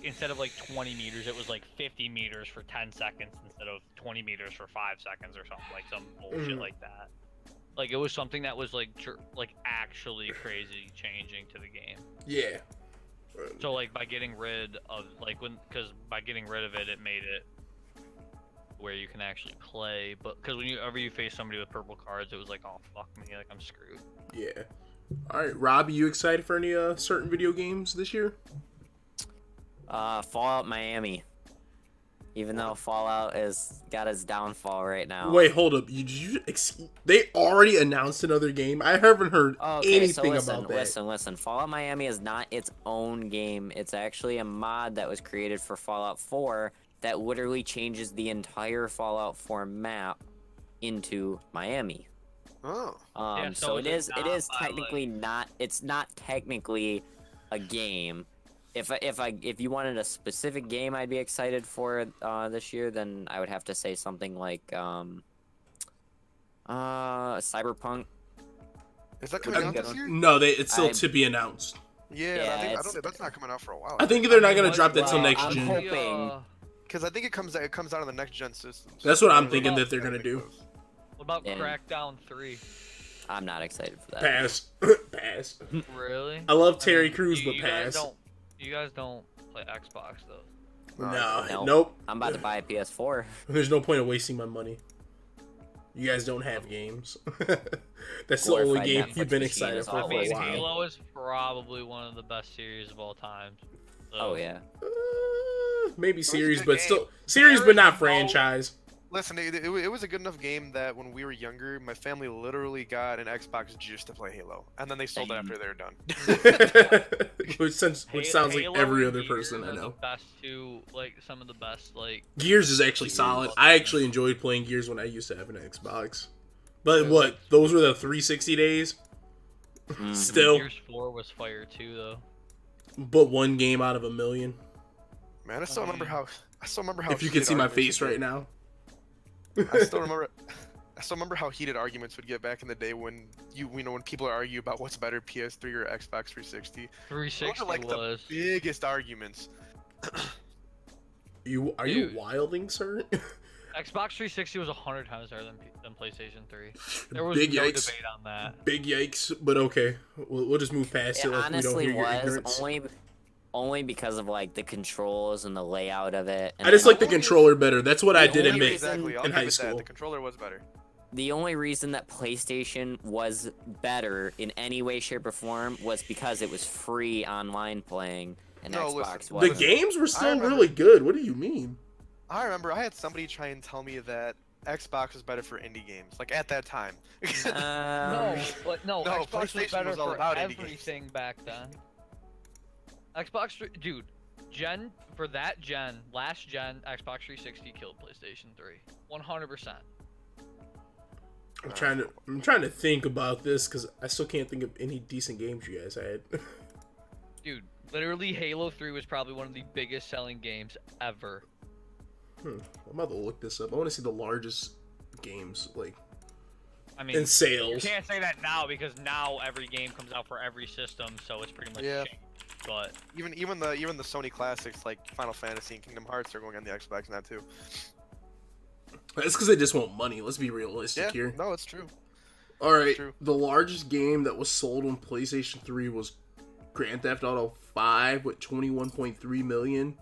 20 meters, it was like 50 meters for 10 seconds instead of 20 meters for 5 seconds or something, like some bullshit like that. Like it was something that was like actually crazy changing to the game. Yeah. So like by getting rid of by getting rid of it, it made it where you can actually play. But because whenever you face somebody with purple cards, it was like, oh fuck me, like I'm screwed. Yeah. All right, Rob, you excited for any certain video games this year? Fallout Miami. Even though Fallout has got its downfall right now. Wait, hold up. They already announced another game? I haven't heard anything about that. Listen. Fallout Miami is not its own game. It's actually a mod that was created for Fallout 4 that literally changes the entire Fallout 4 map into Miami. Oh. Yeah, so it is technically like... not. It's not technically a game. If you wanted a specific game I'd be excited for this year, then I would have to say something like Cyberpunk. Is that coming out this year? No, it's still to be announced. Yeah, I don't think that's not coming out for a while. I think they're not gonna drop that till next gen. I'm hoping. Because I think it comes out on the next gen systems. That's what I'm thinking that they're gonna do. What about Crackdown 3? I'm not excited for that. Pass. Pass. Really? I love Terry Crews, but you pass. You guys don't play Xbox though. No. Nope. I'm about to buy a PS4. There's no point of wasting my money. You guys don't have games. That's the only Glorified game Netflix you've been machine excited is for all for a it is. while. Halo is probably one of the best series of all time. So. Oh yeah. Maybe a series, good but game. still series, There but is not no- franchise. Listen, it was a good enough game that when we were younger, my family literally got an Xbox just to play Halo, and then they sold it after they were done. which sounds like Halo every and other person Gears I are know. The best two, like some of the best, like. Gears is actually Gears. solid. I actually enjoyed playing Gears when I used to have an Xbox. But Yeah, what? Those were the 360 days. Mhm. Still, Gears 4 was fire too, though. but one game out of a million. Man, I still remember how. If you could heated see my arguments face would right get. now. I still remember how heated arguments would get back in the day when when people argue about what's better, PS3 or Xbox 360. Those 360 are like was. the biggest arguments. Are you Dude. wilding, sir? Xbox 360 was 100 times better than PlayStation 3. There was Big no yikes. debate on that. Big yikes, but okay. We'll just move past It it like we don't honestly hear your was ignorance. only because of like the controls and the layout of it. And I just then like the controller better. That's what I The did only admit reason- Exactly. I'll in give high it that. school. The controller was better. the only reason that PlayStation was better in any way, shape, or form was because it was free online playing, and No, Xbox listen, The wasn't. games were still remember- really good. What do you mean? I remember I had somebody try and tell me that Xbox was better for indie games, like at that time. No, but no, No, Xbox was PlayStation better was all for about indie games. everything back then. Dude, last gen, Xbox 360 killed PlayStation 3, 100%. I'm trying to think about this because I still can't think of any decent games you guys had. Dude, literally Halo 3 was probably one of the biggest selling games ever. I'm about to look this up. I want to see the largest games like I mean, in you sales. can't say that now because now every game comes out for every system, so it's pretty much Yeah. changed. But even the Sony classics like Final Fantasy and Kingdom Hearts are going on the Xbox now too. That's because they just want money. Let's be realistic Yeah, here. no, it's true. All right, true. the largest game that was sold on PlayStation 3 was Grand Theft Auto 5 with 21.3 million.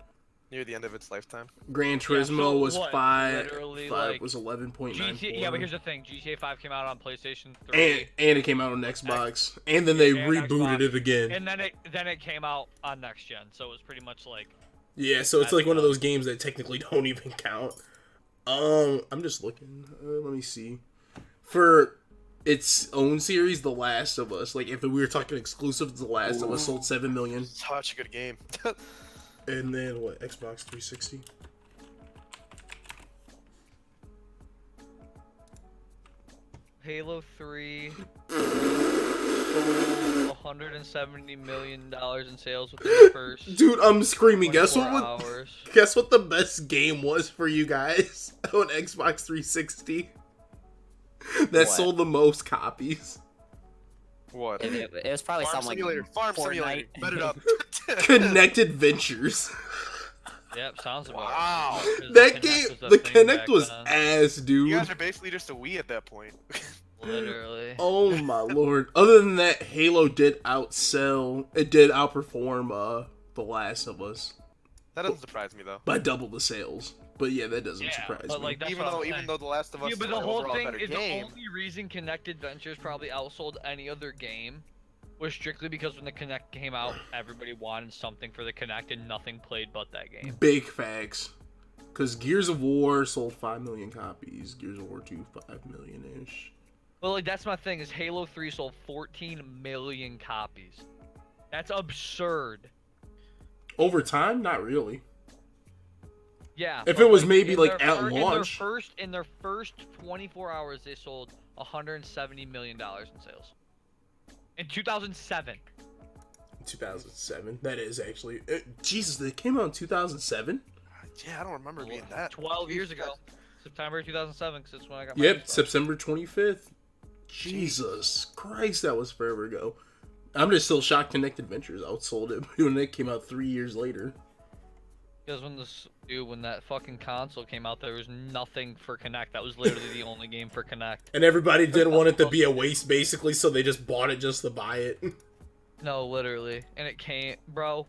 Near the end of its lifetime. Gran Yeah, Turismo so was what? 5. Literally, 5 like, was 11.9. GTA, yeah, but here's the thing: GTA 5 came out on PlayStation 3, and it came out on Xbox, and then they And rebooted Xbox. it again. and then it came out on next gen, so it was pretty much like Yeah, so it's That's like one of tough. those games that technically don't even count. I'm just looking. Let me see. For its own series, The Last of Us. Like if we were talking exclusive, The Last of Us sold 7 million. Such a good game. And then what? Xbox 360. Halo 3. $170 million in sales within the first Dude, I'm screaming. Guess 24 what? hours. Guess what the best game was for you guys on Xbox 360? That What? sold the most copies. What? It was probably Farm something Simulator. like Farm Fortnite. Simulator. Bet it up. Connected Ventures. Yep, sounds about Wow. right. 'Cause That Kinect game, was a the thing Kinect back was then. ass, dude. You guys are basically just a Wii at that point. Literally. Oh my lord. Other than that, Halo did outperform The Last of Us That doesn't surprise me though. by double the sales. But yeah, that doesn't Yeah, surprise but me. like that's Even what I'm though saying. The Last of Us Yeah, is but an the whole overall thing better is game. the only reason Connected Ventures probably outsold any other game was strictly because when the Kinect came out, everybody wanted something for the Kinect and nothing played but that game. Big facts. Because Gears of War sold 5 million copies. Gears of War 2, 5 million-ish. Well, like that's my thing is Halo 3 sold 14 million copies. That's absurd. Over time? Not really. Yeah. If but, it was like, maybe, in like, their at fir- launch. In their first 24 hours, they sold $170 million in sales. In 2007. 2007. That is actually... Jesus, they came out in 2007? Yeah, I don't remember being that. 12 years Jesus. ago. September 2007, because that's when I got my Yep, Xbox. September 25th. Jesus Christ, that was forever ago. I'm just still shocked Connected Ventures outsold it when it came out 3 years later. Because when that fucking console came out, there was nothing for Kinect. That was literally the only game for Kinect. And everybody didn't want it to be a waste, basically, so they just bought it just to buy it. No, literally. And it came, bro.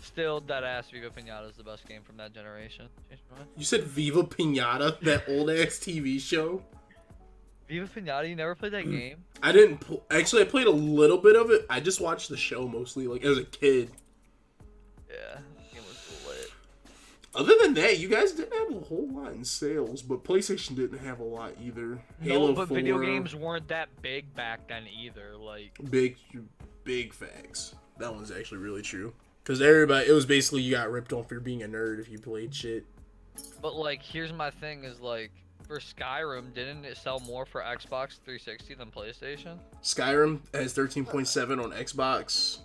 Still, that ass Viva Pinata is the best game from that generation. You said Viva Pinata, that old-ass TV show? Viva Pinata, you never played that game? I didn't. Actually, I played a little bit of it. I just watched the show mostly, like as a kid. Yeah, that game was lit. Other than that, you guys didn't have a whole lot in sales, but PlayStation didn't have a lot either. Halo No, but 4, video games weren't that big back then either. Like, big facts. That one's actually really true. Because everybody, it was basically you got ripped on for being a nerd if you played shit. but like, here's my thing: is like for Skyrim, didn't it sell more for Xbox 360 than PlayStation? Skyrim has 13.7 on Xbox.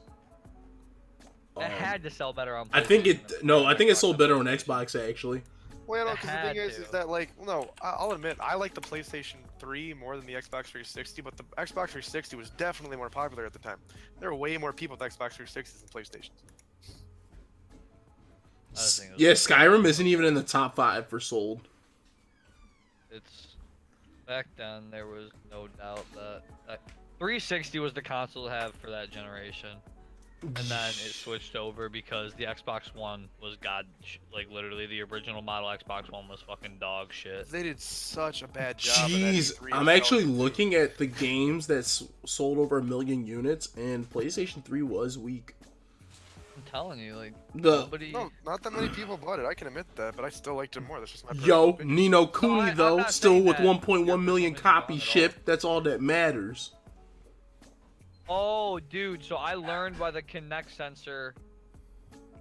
It had to sell better on PlayStation. I think it. than No, I think it sold Xbox. better on Xbox actually. Well, no, It because the had thing is to. that like, no, I'll admit I like the PlayStation 3 more than the Xbox 360, but the Xbox 360 was definitely more popular at the time. There were way more people with Xbox 360s than PlayStations. I just think it was Yeah, Skyrim isn't even in the top 5 for sold. It's back then. There was no doubt that 360 was the console to have for that generation, and then it switched over because the Xbox One was like literally the original model Xbox One was fucking dog shit. They did such a bad job. Jeez, at I'm actually looking at the games that sold over 1 million units, and PlayStation 3 was weak. I'm telling you, like The nobody. No, not that many people bought it. I can admit that, but I still liked it more. That's just my personal Yo, opinion. Nino Kuni I'm though, not still saying with that 1.1 your million performance is copies wrong at all. shipped. That's all that matters. Oh, dude. So I learned why the Kinect sensor,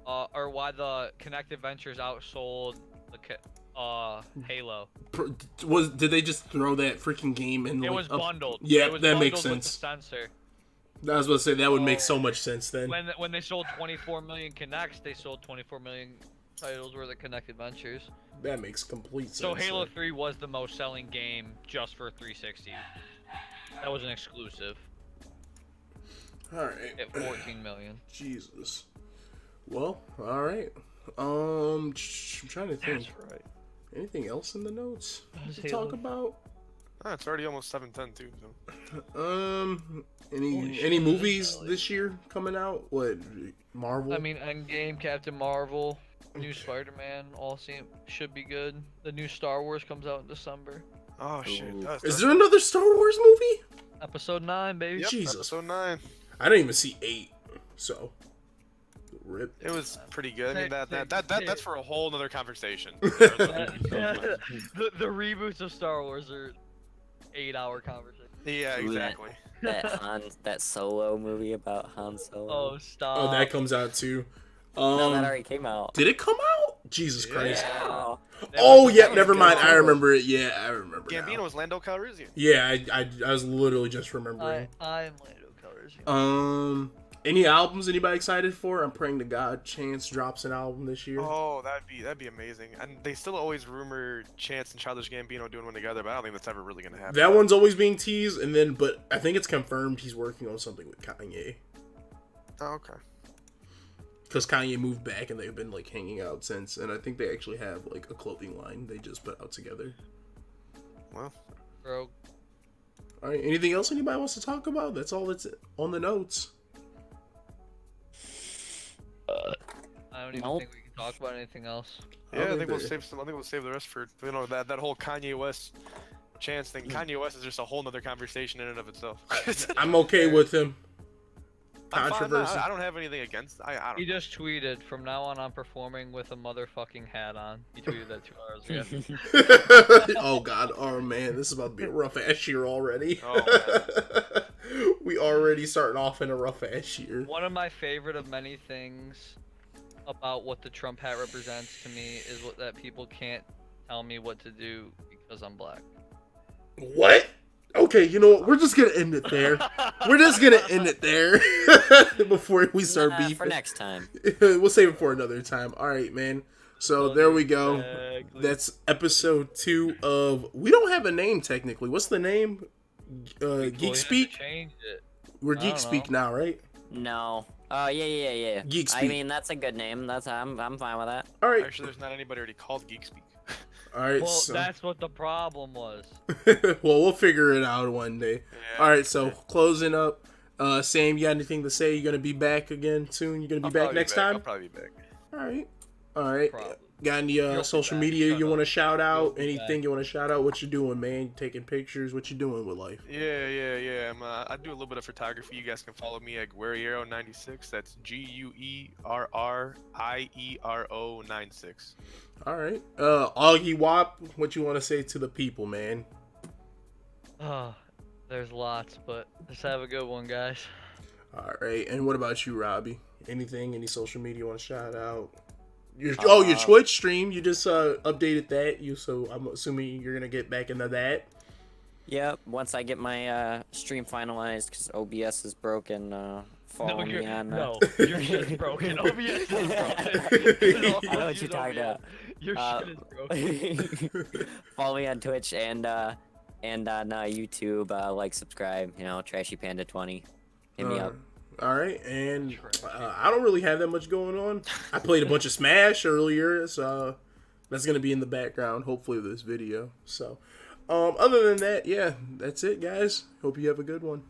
or why the Kinect Adventures outsold the Halo. Did they just throw that freaking game in? It like, was up- bundled. Yeah, it was that makes bundled with sense. the sensor. I was about to say that would make so Oh. much sense then. When they sold 24 million Kinects, they sold 24 million titles worth of Kinect Adventures. That makes complete sense. So Halo then. 3 was the most selling game just for 360. That was an exclusive All right. at 14 million. Jesus. Well, all right. I'm trying to think. right. Anything else in the notes That's to Halo. talk about? It's already almost 7:10 too. So. Holy shit, any that's movies early. this year coming out? What Marvel? I mean, Endgame, Captain Marvel, new Spider-Man, should be good. The new Star Wars comes out in December. Oh shit. Ooh. Is there another Star Wars movie? Episode 9, baby. Yep, Jesus. episode 9. I didn't even see 8, so rip. It was pretty good. I mean, Sick, that's for a whole nother conversation. the reboots of Star Wars are 8-hour conversation. Yeah, exactly. that Solo movie about Han Solo. Oh, stop. Oh, that comes out too. No, that already came out. Did it come out? Jesus Christ. Yeah. Oh, was- yeah, that was never good. mind. I remember it. Yeah, I remember Gambino now. was Lando Calrissian. Yeah, I was literally just remembering. I'm Lando Calrissian. Any albums anybody excited for? I'm praying to God Chance drops an album this year. Oh, that'd be amazing. And they still always rumor Chance and Childish Gambino doing one together, but I don't think that's ever really gonna happen. That one's always being teased, and then, but I think it's confirmed he's working on something with Kanye. Oh, okay. Because Kanye moved back and they've been like hanging out since, and I think they actually have like a clothing line they just put out together. Well, Bro, All right, anything else anybody wants to talk about? That's all that's on the notes. I don't even Nope. think we can talk about anything else. yeah, I think we'll that- save some. I think we'll save the rest for that whole Kanye West Chance thing. Kanye West is just a whole nother conversation in and of itself. I'm okay with him. I'm fine, Controversy. I don't have anything against. I He don't. just tweeted, "From now on, I'm performing with a motherfucking hat on." He tweeted that 2 hours ago. Oh God! Oh man, this is about to be a rough ass year already. Oh, We already starting off in a rough ass year. One of my favorite of many things about what the Trump hat represents to me is that people can't tell me what to do because I'm black. What? Okay, you know what? We're just gonna end it there. We're just gonna end it there before we start Nah, beefing. for next time. We'll save it for another time. All right, man. So there we go. Exactly. That's episode 2 of. We don't have a name technically. What's the name? Well, you have Geek to Speak. change it. We're I Geek don't Speak know. now, right? No. Oh yeah. Geek I Speak. mean, that's a good name. I'm fine with that. All right. Actually, there's not anybody already called Geek Speak. All right. Well, So, that's what the problem was. well, we'll figure it out one day. Yeah. All right. So closing up. Sam, you got anything to say? You gonna be back again soon? You gonna be I'll back probably next I'll time? probably be back. All right. All right. Probably. Got any You'll be social back. media Shut you up. want to shout You'll out? be Anything back. you want to shout out? What you doing, man? Taking pictures? What you doing with life? Yeah. I do a little bit of photography. You guys can follow me at Guerriero96. That's GUERRIERO 96. All right. AwgieWap, what you want to say to the people, man? Oh, there's lots, but just have a good one, guys. All right. And what about you, Robbie? Anything? Any social media you want to shout out? Your Twitch stream. You just updated that. So I'm assuming you're gonna get back into that. Yep. Once I get my stream finalized, because OBS is broken. Follow me on. No, your shit is broken. OBS is broken. I know what you're talking about. Your shit is broken. Follow me on Twitch and on YouTube. Like, subscribe. You know, Trashy Panda 20. Hit me up. All right, and I don't really have that much going on. I played a bunch of Smash earlier, so that's gonna be in the background, hopefully, of this video. So, other than that, yeah, that's it, guys. Hope you have a good one.